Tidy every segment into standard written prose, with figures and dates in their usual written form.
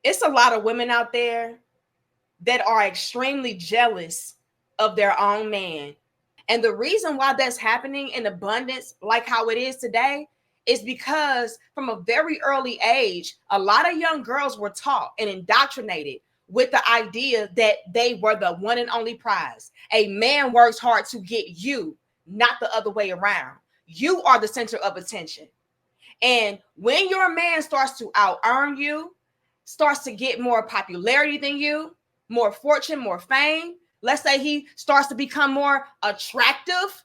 It's a lot of women out there that are extremely jealous of their own man. And the reason why that's happening in abundance, like how it is today, is because from a very early age, a lot of young girls were taught and indoctrinated with the idea that they were the one and only prize. A man works hard to get you, not the other way around. You are the center of attention. And when your man starts to out earn you, starts to get more popularity than you, more fortune, more fame, let's say he starts to become more attractive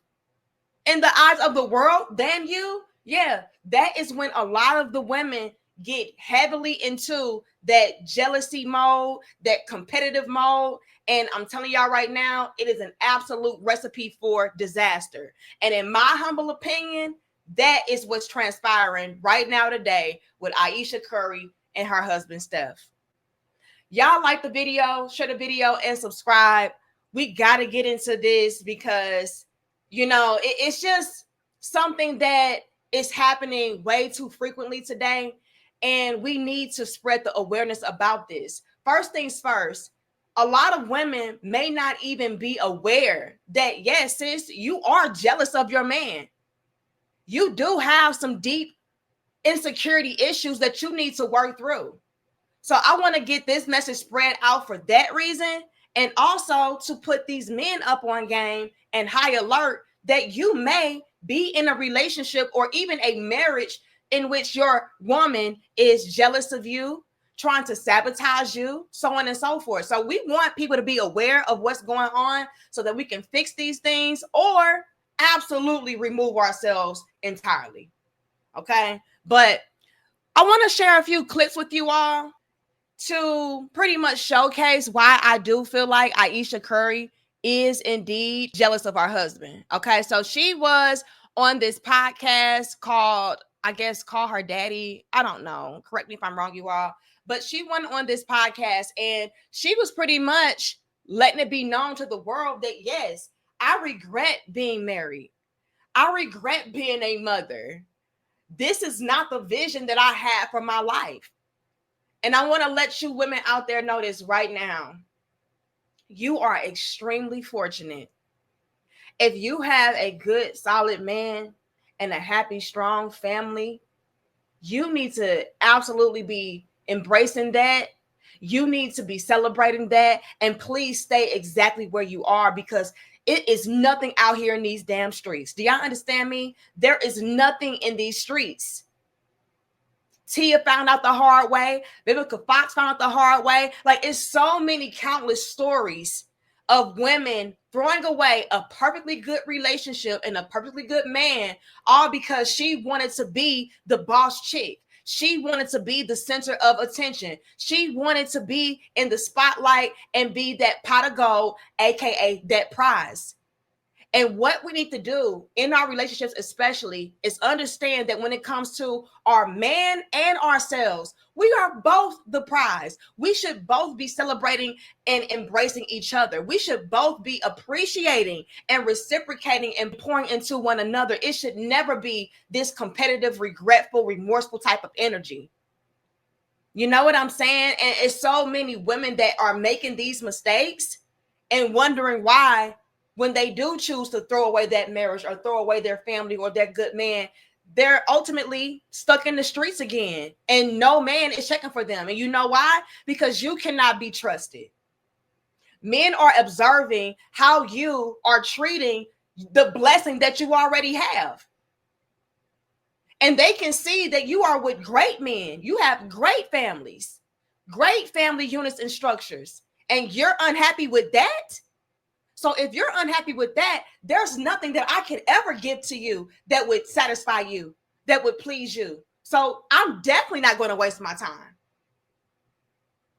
in the eyes of the world than you, yeah, that is when a lot of the women get heavily into that jealousy mode, that competitive mode. And I'm telling y'all right now, it is an absolute recipe for disaster. And in my humble opinion, that is what's transpiring right now today with Ayesha Curry and her husband, Steph. Y'all like the video, share the video, and subscribe. We got to get into this because, it's just something that is happening way too frequently today. And we need to spread the awareness about this. First things first, a lot of women may not even be aware that, yes, sis, you are jealous of your man. You do have some deep insecurity issues that you need to work through. So I want to get this message spread out for that reason, and also to put these men up on game and high alert that you may be in a relationship or even a marriage in which your woman is jealous of you, trying to sabotage you, so on and so forth. So we want people to be aware of what's going on so that we can fix these things or absolutely remove ourselves entirely. Okay. But I want to share a few clips with you all to pretty much showcase why I do feel like Ayesha Curry is indeed jealous of her husband. Okay, so she was on this podcast called, I guess, Call Her Daddy. I don't know. Correct me if I'm wrong, you all. But she went on this podcast and she was pretty much letting it be known to the world that, yes, I regret being married. I regret being a mother. This is not the vision that I had for my life. And I want to let you women out there know this right now. You are extremely fortunate. If you have a good, solid man and a happy, strong family, you need to absolutely be embracing that. You need to be celebrating that. And please stay exactly where you are, because it is nothing out here in these damn streets. Do y'all understand me? There is nothing in these streets. Tia found out the hard way. Vivica Fox found out the hard way. Like, it's so many countless stories of women throwing away a perfectly good relationship and a perfectly good man, all because she wanted to be the boss chick. She wanted to be the center of attention. She wanted to be in the spotlight and be that pot of gold, aka that prize. And what we need to do in our relationships, especially, is understand that when it comes to our man and ourselves, we are both the prize. We should both be celebrating and embracing each other. We should both be appreciating and reciprocating and pouring into one another. It should never be this competitive, regretful, remorseful type of energy. You know what I'm saying? And it's so many women that are making these mistakes and wondering why, when they do choose to throw away that marriage or throw away their family or their good man, they're ultimately stuck in the streets again. And no man is checking for them. And you know why? Because you cannot be trusted. Men are observing how you are treating the blessing that you already have. And they can see that you are with great men. You have great families, great family units and structures. And you're unhappy with that? So if you're unhappy with that, there's nothing that I could ever give to you that would satisfy you, that would please you. So I'm definitely not going to waste my time.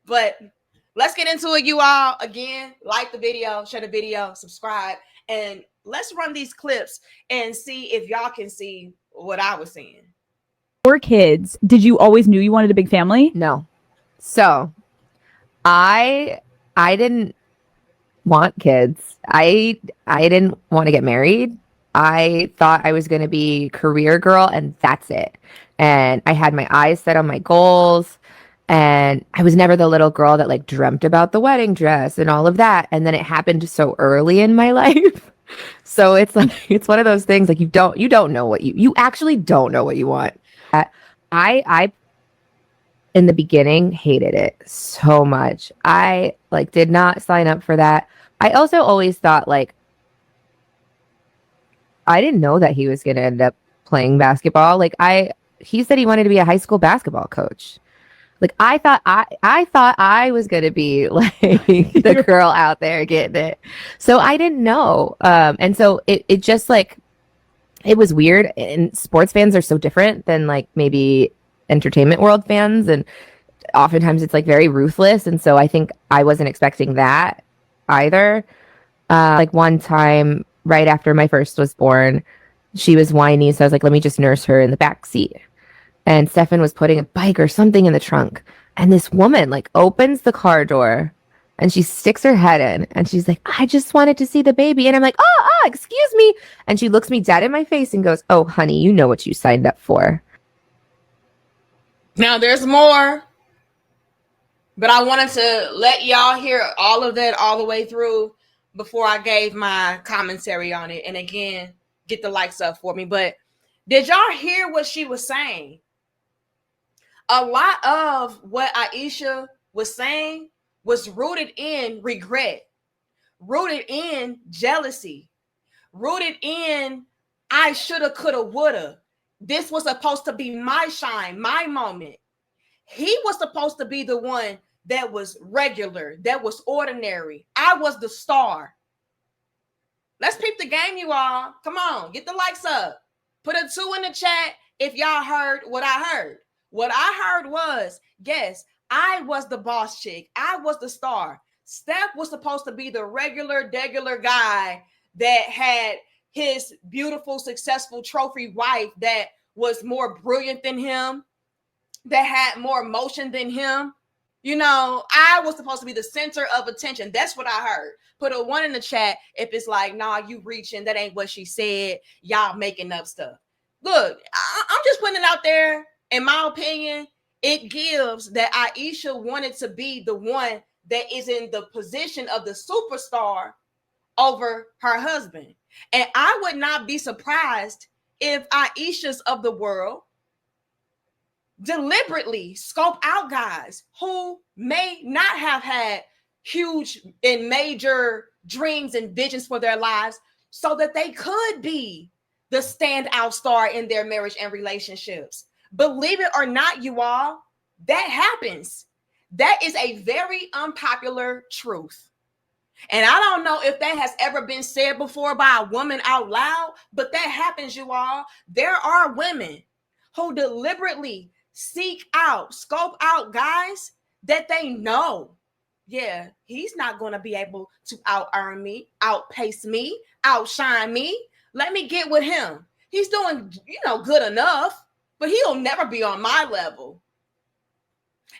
But let's get into it, you all. Again, like the video, share the video, subscribe, and let's run these clips and see if y'all can see what I was seeing. 4 kids. Did you always knew you wanted a big family? No. So I didn't want kids. I didn't want to get married. I thought I was going to be career girl and that's it. And I had my eyes set on my goals. And I was never the little girl that like dreamt about the wedding dress and all of that. And then it happened so early in my life. So it's like, it's one of those things like you don't know what you actually don't know what you want. I in the beginning hated it so much. I like did not sign up for that. I also always thought like I didn't know that he was going to end up playing basketball. Like he said he wanted to be a high school basketball coach. Like I thought I was gonna be like the girl out there getting it. So I didn't know. And so it just like it was weird. And sports fans are so different than like maybe entertainment world fans. And oftentimes it's like very ruthless. And so I think I wasn't expecting that either. Like one time right after my first was born, she was whiny. So I was like, let me just nurse her in the back seat. And Stefan was putting a bike or something in the trunk. And this woman like opens the car door and she sticks her head in and she's like, I just wanted to see the baby. And I'm like, oh, excuse me. And she looks me dead in my face and goes, oh, honey, you know what you signed up for. Now there's more, but I wanted to let y'all hear all of that all the way through before I gave my commentary on it. And again, get the likes up for me. But did y'all hear what she was saying? A lot of what Ayesha was saying was rooted in regret, rooted in jealousy, rooted in I shoulda, coulda, woulda. This was supposed to be my shine, my moment. He was supposed to be the one that was regular, that was ordinary. I was the star. Let's peep the game, you all. Come on, get the likes up. Put a 2 in the chat if y'all heard what I heard. What I heard was, yes, I was the boss chick. I was the star. Steph was supposed to be the regular guy that had his beautiful, successful trophy wife that was more brilliant than him, that had more emotion than him. You know, I was supposed to be the center of attention. That's what I heard. Put a 1 in the chat if it's like, nah, you reaching. That ain't what she said. Y'all making up stuff. Look, I'm just putting it out there. In my opinion, it gives that Ayesha wanted to be the one that is in the position of the superstar over her husband. And I would not be surprised if Ayesha's of the world deliberately scope out guys who may not have had huge and major dreams and visions for their lives so that they could be the standout star in their marriage and relationships. Believe it or not, you all, that happens. That is a very unpopular truth. And I don't know if that has ever been said before by a woman out loud, but that happens, you all. There are women who deliberately seek out, scope out guys that they know, yeah, he's not going to be able to out-earn me, outpace me, outshine me. Let me get with him. He's doing, good enough, but he'll never be on my level.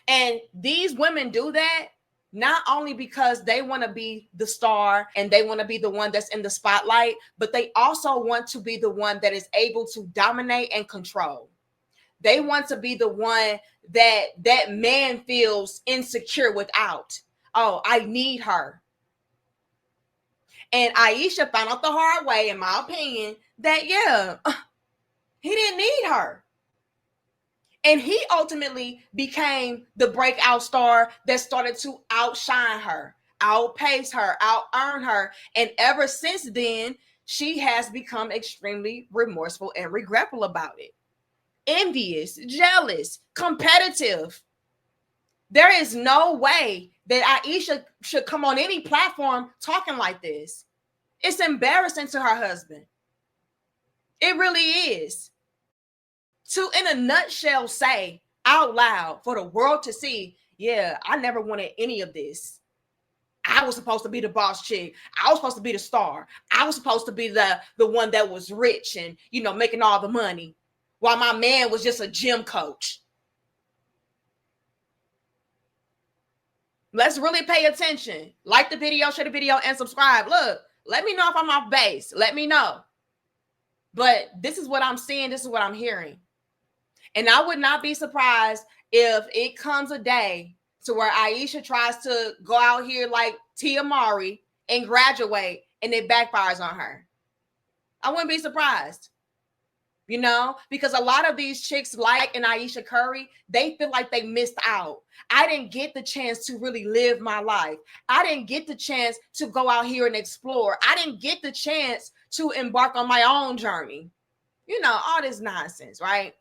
And these women do that not only because they want to be the star and they want to be the one that's in the spotlight, but they also want to be the one that is able to dominate and control. They want to be the one that man feels insecure without. Oh, I need her. And Ayesha found out the hard way, in my opinion, that, he didn't need her. And he ultimately became the breakout star that started to outshine her, outpace her, out-earn her. And ever since then, she has become extremely remorseful and regretful about it. Envious, jealous, competitive. There is no way that Ayesha should come on any platform talking like this. It's embarrassing to her husband. It really is. To, in a nutshell, say out loud for the world to see, I never wanted any of this. I was supposed to be the boss chick. I was supposed to be the star. I was supposed to be the one that was rich and, making all the money while my man was just a gym coach. Let's really pay attention. Like the video, share the video, and subscribe. Look, let me know if I'm off base. Let me know. But this is what I'm seeing. This is what I'm hearing. And I would not be surprised if it comes a day to where Ayesha tries to go out here like Tia Mowry and graduate and it backfires on her. I wouldn't be surprised. You know, because a lot of these chicks like an Ayesha Curry, they feel like they missed out. I didn't get the chance to really live my life. I didn't get the chance to go out here and explore. I didn't get the chance to embark on my own journey. You know, all this nonsense, right?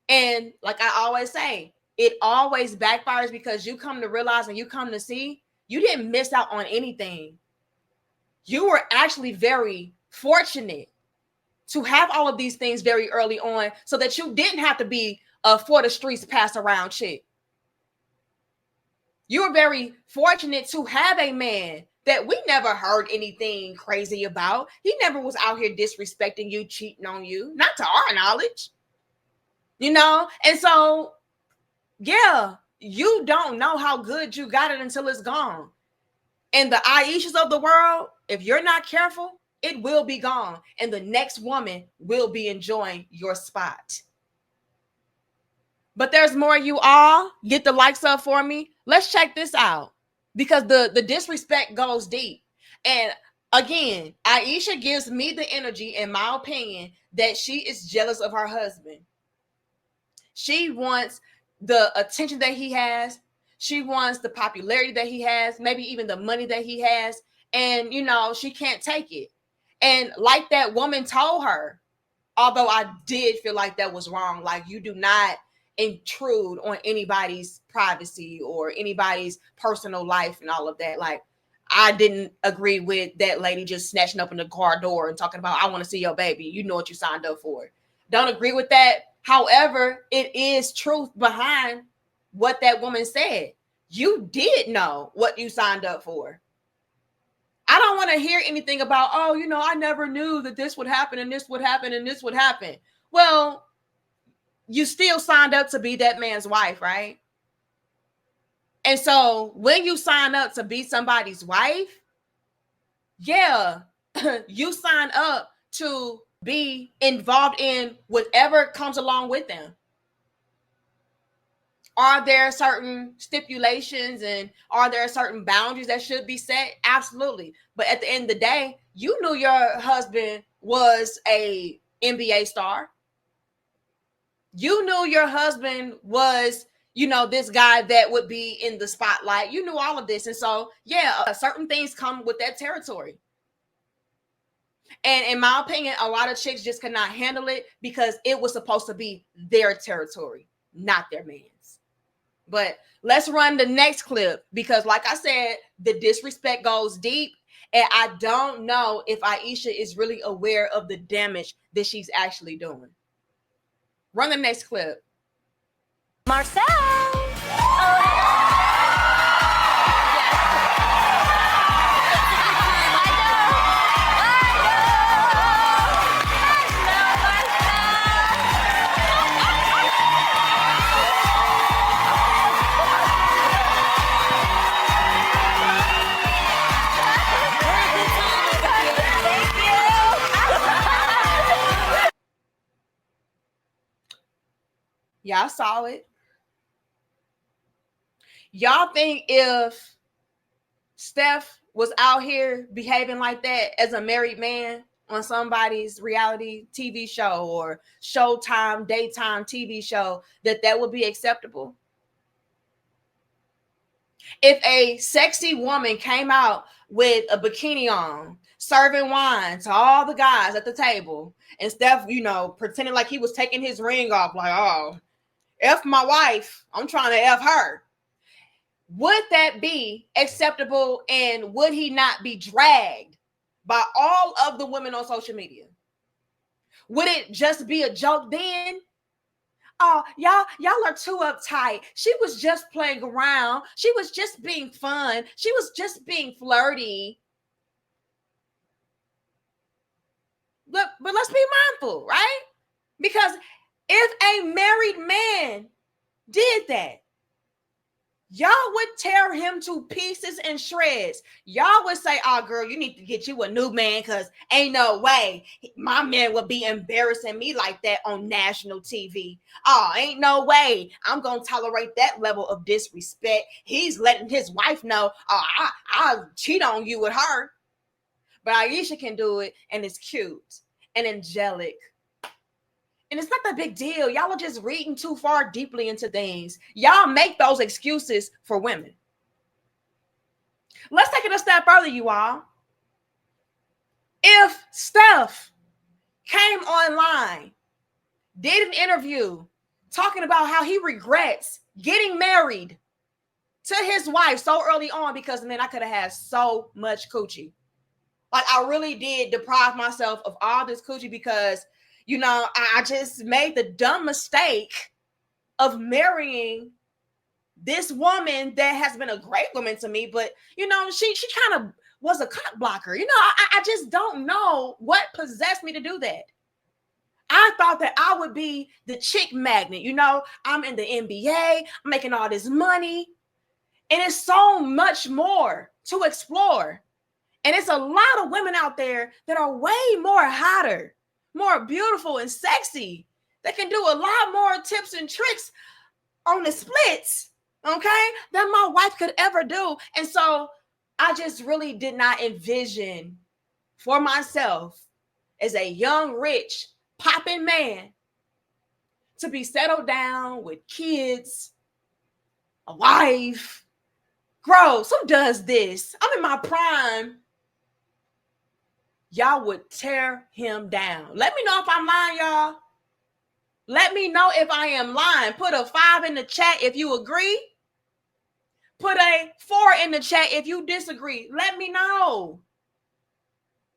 And like I always say, it always backfires because you come to realize and you come to see you didn't miss out on anything. You were actually very fortunate to have all of these things very early on so that you didn't have to be a for the streets pass around chick. You were very fortunate to have a man that we never heard anything crazy about. He never was out here disrespecting you, cheating on you, not to our knowledge. You know? And so, yeah, you don't know how good you got it until it's gone. And the Ayeshas of the world, if you're not careful, it will be gone. And the next woman will be enjoying your spot. But there's more, you all. Get the likes up for me. Let's check this out. Because the disrespect goes deep. And again, Ayesha gives me the energy, in my opinion, that she is jealous of her husband. She wants the attention that he has. She wants the popularity that he has, maybe even the money that he has. And, you know, she can't take it. And like that woman told her, although I did feel like that was wrong, like you do not intrude on anybody's privacy or anybody's personal life and all of that. Like, I didn't agree with that lady just snatching up in the car door and talking about, I want to see your baby. You know what you signed up for. Don't agree with that. However, it is truth behind what that woman said. You did know what you signed up for. I don't want to hear anything about, oh, you know, I never knew that this would happen and this would happen and this would happen. Well, you still signed up to be that man's wife, right? And so when you sign up to be somebody's wife, yeah, you sign up to be involved in whatever comes along with them. Are there certain stipulations and are there certain boundaries that should be set? Absolutely. But at the end of the day, you knew your husband was a NBA star. You knew your husband was, you know, this guy that would be in the spotlight. You knew all of this. And so, yeah, certain things come with that territory. And in my opinion, a lot of chicks just could not handle it because it was supposed to be their territory, not their man's. But let's run the next clip because, like I said, the disrespect goes deep. And I don't know if Ayesha is really aware of the damage that she's actually doing. Run the next clip. Marcel. Y'all saw it. Y'all think if Steph was out here behaving like that as a married man on somebody's reality TV show or Showtime, daytime TV show, that would be acceptable? If a sexy woman came out with a bikini on, serving wine to all the guys at the table, and Steph, you know, pretending like he was taking his ring off, like, oh, F my wife, I'm trying to F her. Would that be acceptable, and would he not be dragged by all of the women on social media? Would it just be a joke then? Oh, y'all are too uptight. She was just playing around. She was just being fun. She was just being flirty. But let's be mindful, right? Because if a married man did that, y'all would tear him to pieces and shreds. Y'all would say, oh, girl, you need to get you a new man because ain't no way my man would be embarrassing me like that on national TV. Oh, ain't no way I'm going to tolerate that level of disrespect. He's letting his wife know, oh, I'll cheat on you with her. But Ayesha can do it, and it's cute and angelic. And it's not that big deal. Y'all are just reading too far deeply into things. Y'all make those excuses for women. Let's take it a step further, you all. If Steph came online, did an interview talking about how he regrets getting married to his wife so early on because, man, I could have had so much coochie. Like, I really did deprive myself of all this coochie because, you know, I just made the dumb mistake of marrying this woman that has been a great woman to me. But, you know, she kind of was a cock blocker. You know, I just don't know what possessed me to do that. I thought that I would be the chick magnet. You know, I'm in the NBA, I'm making all this money. And it's so much more to explore. And it's a lot of women out there that are way more hotter, more beautiful and sexy. They can do a lot more tips and tricks on the splits, okay, than my wife could ever do. And so I just really did not envision for myself as a young, rich, popping man to be settled down with kids, a wife. Gross, who does this? I'm in my prime. Y'all would tear him down. Let me know if I'm lying, y'all. Let me know if I am lying. Put a 5 in the chat if you agree. Put a 4 in the chat if you disagree. Let me know.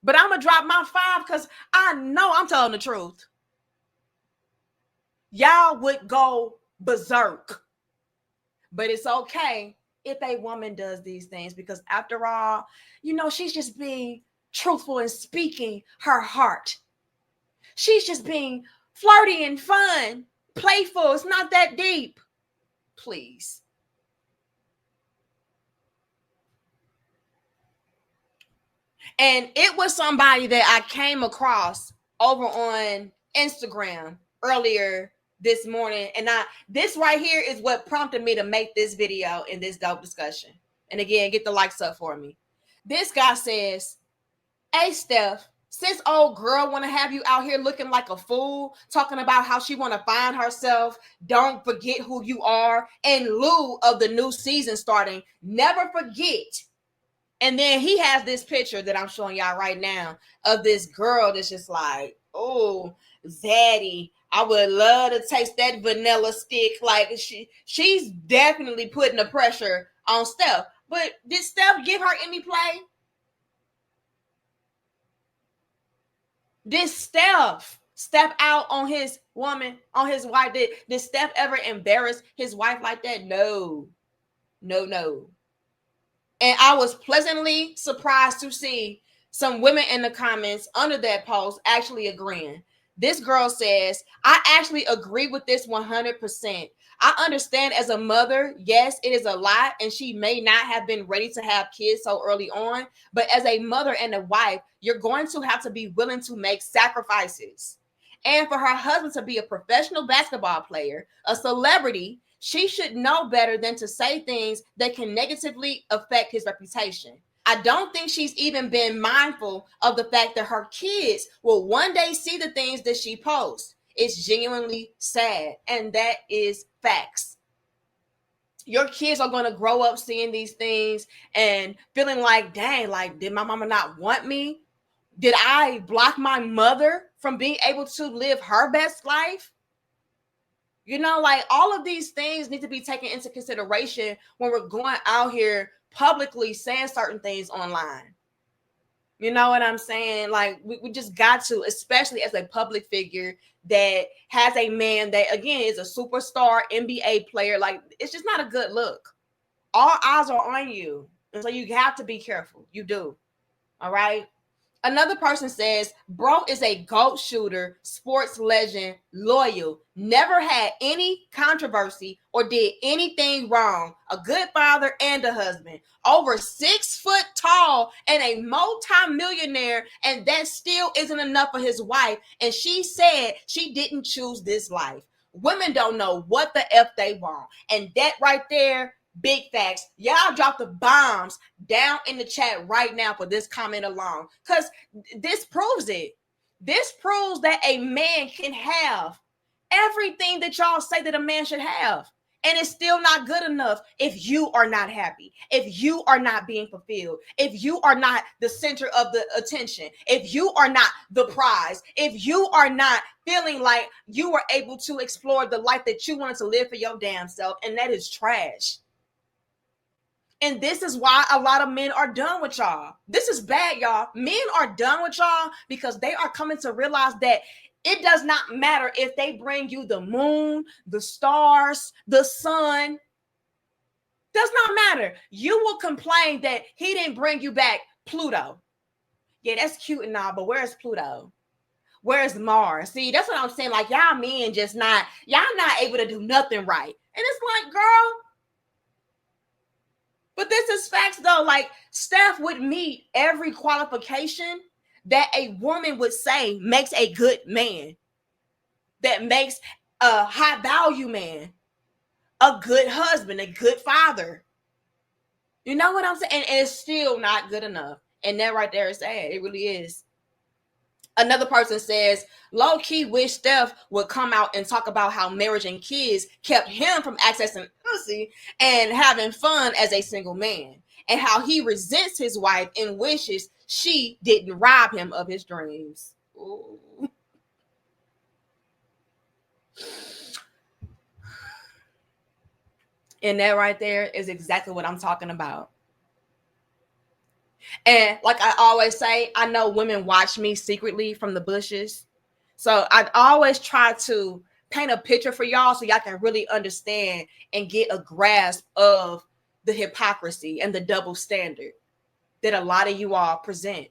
But I'm going to drop my 5 because I know I'm telling the truth. Y'all would go berserk. But it's okay if a woman does these things because after all, you know, she's just being truthful and speaking her heart. She's just being flirty and fun, playful. It's not that deep. Please. And it was somebody that I came across over on Instagram earlier this morning. And this right here is what prompted me to make this video in this dope discussion. And again, get the likes up for me. This guy says, hey, Steph, since old girl want to have you out here looking like a fool, talking about how she want to find herself, don't forget who you are in lieu of the new season starting. Never forget. And then he has this picture that I'm showing y'all right now of this girl that's just like, oh, Zaddy, I would love to taste that vanilla stick. Like she's definitely putting the pressure on Steph. But did Steph give her any play? Did Steph step out on his woman, on his wife? Did Steph ever embarrass his wife like that? No. And I was pleasantly surprised to see some women in the comments under that post actually agreeing. This girl says, I actually agree with this 100%. I understand as a mother, yes, it is a lot, and she may not have been ready to have kids so early on. But as a mother and a wife, you're going to have to be willing to make sacrifices. And for her husband to be a professional basketball player, a celebrity, she should know better than to say things that can negatively affect his reputation. I don't think she's even been mindful of the fact that her kids will one day see the things that she posts. It's genuinely sad, and that is facts. Your kids are going to grow up seeing these things and feeling like, dang, like, did my mama not want me? Did I block my mother from being able to live her best life? You know, like all of these things need to be taken into consideration when we're going out here publicly saying certain things online. You know what I'm saying? Like we just got to, especially as a public figure that has a man that, again, is a superstar NBA player. Like it's just not a good look. All eyes are on you. And so you have to be careful. You do. All right. Another person says, bro is a GOAT shooter, sports legend, loyal, never had any controversy or did anything wrong. A good father and a husband. Over 6 foot tall and a multi-millionaire, and that still isn't enough for his wife. And she said she didn't choose this life. Women don't know what the F they want. And that right there, big facts. Y'all drop the bombs down in the chat right now for this comment alone, because this proves it. This proves that a man can have everything that y'all say that a man should have, and it's still not good enough if you are not happy, if you are not being fulfilled, if you are not the center of the attention, if you are not the prize, if you are not feeling like you were able to explore the life that you wanted to live for your damn self. And that is trash. And this is why a lot of men are done with y'all. This is bad, y'all. Men are done with y'all because they are coming to realize that it does not matter if they bring you the moon, the stars, the sun. Does not matter. You will complain that he didn't bring you back Pluto. Yeah, that's cute and all, but where's Pluto? Where's Mars? See, that's what I'm saying. Like, y'all men just not, y'all not able to do nothing right. And it's like, girl, but this is facts though. Like, Steph would meet every qualification that a woman would say makes a good man, that makes a high value man, a good husband, a good father. You know what I'm saying? And it's still not good enough. And that right there is sad. It really is. Another person says, low key wish Steph would come out and talk about how marriage and kids kept him from accessing pussy and having fun as a single man, and how he resents his wife and wishes she didn't rob him of his dreams. Ooh. And that right there is exactly what I'm talking about. And like I always say, I know women watch me secretly from the bushes. So I always try to paint a picture for y'all so y'all can really understand and get a grasp of the hypocrisy and the double standard that a lot of you all present.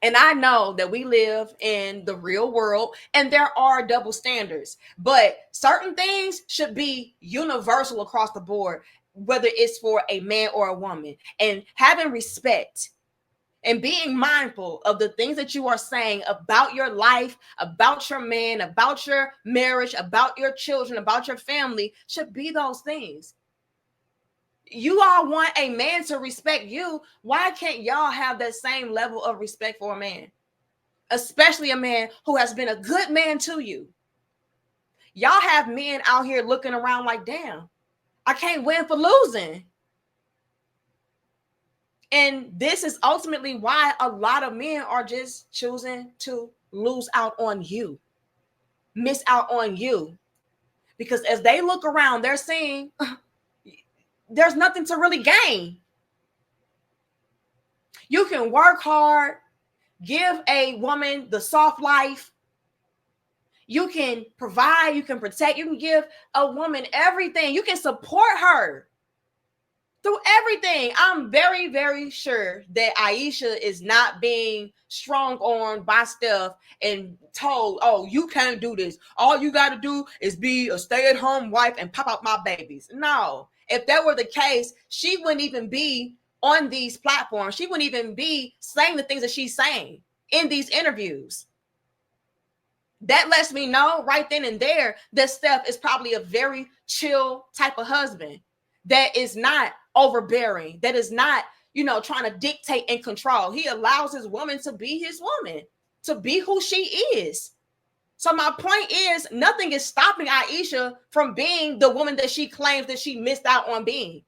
And I know that we live in the real world and there are double standards, but certain things should be universal across the board, whether it's for a man or a woman. And having respect and being mindful of the things that you are saying about your life, about your man, about your marriage, about your children, about your family should be those things. You all want a man to respect you. Why can't y'all have that same level of respect for a man? Especially a man who has been a good man to you. Y'all have men out here looking around like, damn, I can't win for losing. And this is ultimately why a lot of men are just choosing to lose out on you, miss out on you. Because as they look around, they're seeing there's nothing to really gain. You can work hard, give a woman the soft life. You can provide, you can protect, you can give a woman everything. You can support her through everything. I'm very, very sure that Aisha is not being strong on by Steph and told, oh, you can't do this. All you got to do is be a stay-at-home wife and pop out my babies. No. If that were the case, she wouldn't even be on these platforms. She wouldn't even be saying the things that she's saying in these interviews. That lets me know right then and there that Steph is probably a very chill type of husband that is not overbearing, that is not, trying to dictate and control. He allows his woman to be his woman, to be who she is. So my point is, nothing is stopping Aisha from being the woman that she claims that she missed out on being.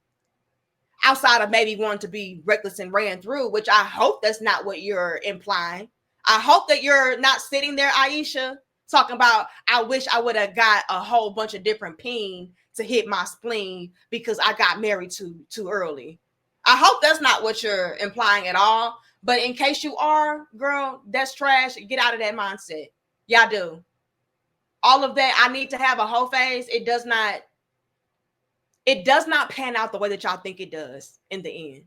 Outside of maybe wanting to be reckless and ran through, which I hope that's not what you're implying. I hope that you're not sitting there, Aisha, talking about, I wish I would have got a whole bunch of different peen to hit my spleen because I got married too early. I hope that's not what you're implying at all. But in case you are, girl, that's trash. Get out of that mindset. Y'all do. All of that, I need to have a whole face. It does not pan out the way that y'all think it does in the end.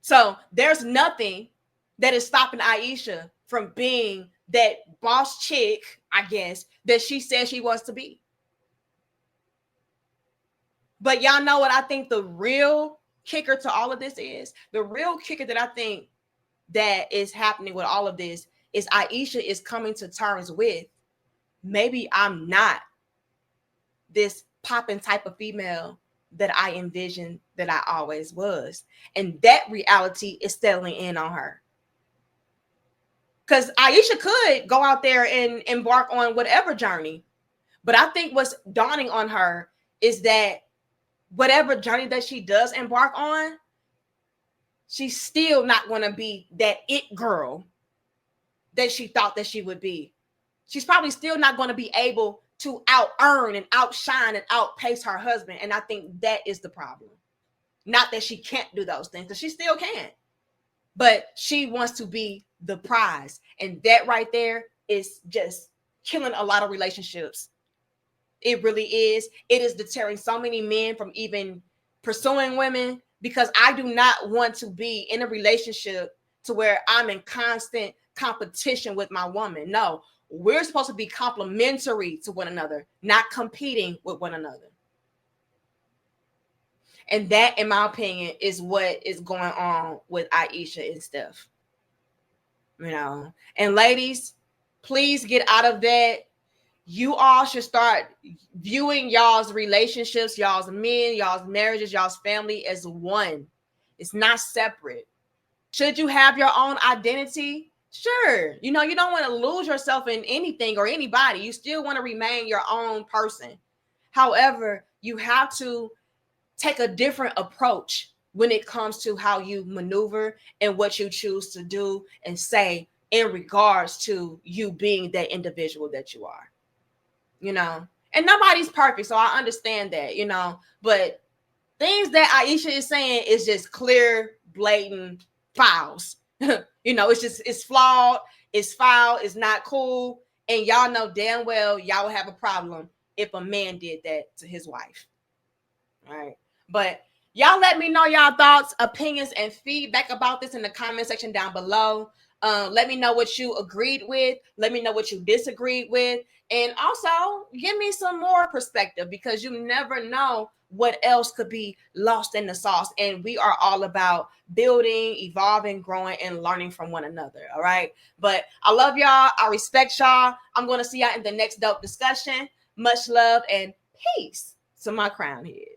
So there's nothing that is stopping Aisha from being that boss chick, I guess, that she says she wants to be. But y'all know what I think the real kicker to all of this is? The real kicker that I think that is happening with all of this is Aisha is coming to terms with, maybe I'm not this popping type of female that I envisioned that I always was. And that reality is settling in on her. Because Aisha could go out there and embark on whatever journey. But I think what's dawning on her is that whatever journey that she does embark on, she's still not going to be that it girl that she thought that she would be. She's probably still not going to be able to out earn and outshine and outpace her husband. And I think that is the problem. Not that she can't do those things, because she still can. But she wants to be the prize. And that right there is just killing a lot of relationships. It really is. It is deterring so many men from even pursuing women, because I do not want to be in a relationship to where I'm in constant competition with my woman. No, we're supposed to be complementary to one another, not competing with one another. And that, in my opinion, is what is going on with Aisha and Steph. You know, and ladies, please get out of that. You all should start viewing y'all's relationships, y'all's men, y'all's marriages, y'all's family as one. It's not separate. Should you have your own identity? Sure. You know, you don't want to lose yourself in anything or anybody. You still want to remain your own person. However, you have to take a different approach when it comes to how you maneuver and what you choose to do and say in regards to you being that individual that you are. You know, and nobody's perfect, so I understand that, you know, but things that Aisha is saying is just clear, blatant fouls. You know, it's flawed, it's foul, it's not cool, and y'all know damn well y'all would have a problem if a man did that to his wife. All right, but y'all let me know y'all thoughts, opinions, and feedback about this in the comment section down below. Let me know what you agreed with. Let me know what you disagreed with. And also give me some more perspective, because you never know what else could be lost in the sauce. And we are all about building, evolving, growing, and learning from one another. All right. But I love y'all. I respect y'all. I'm going to see y'all in the next dope discussion. Much love and peace to my crown head.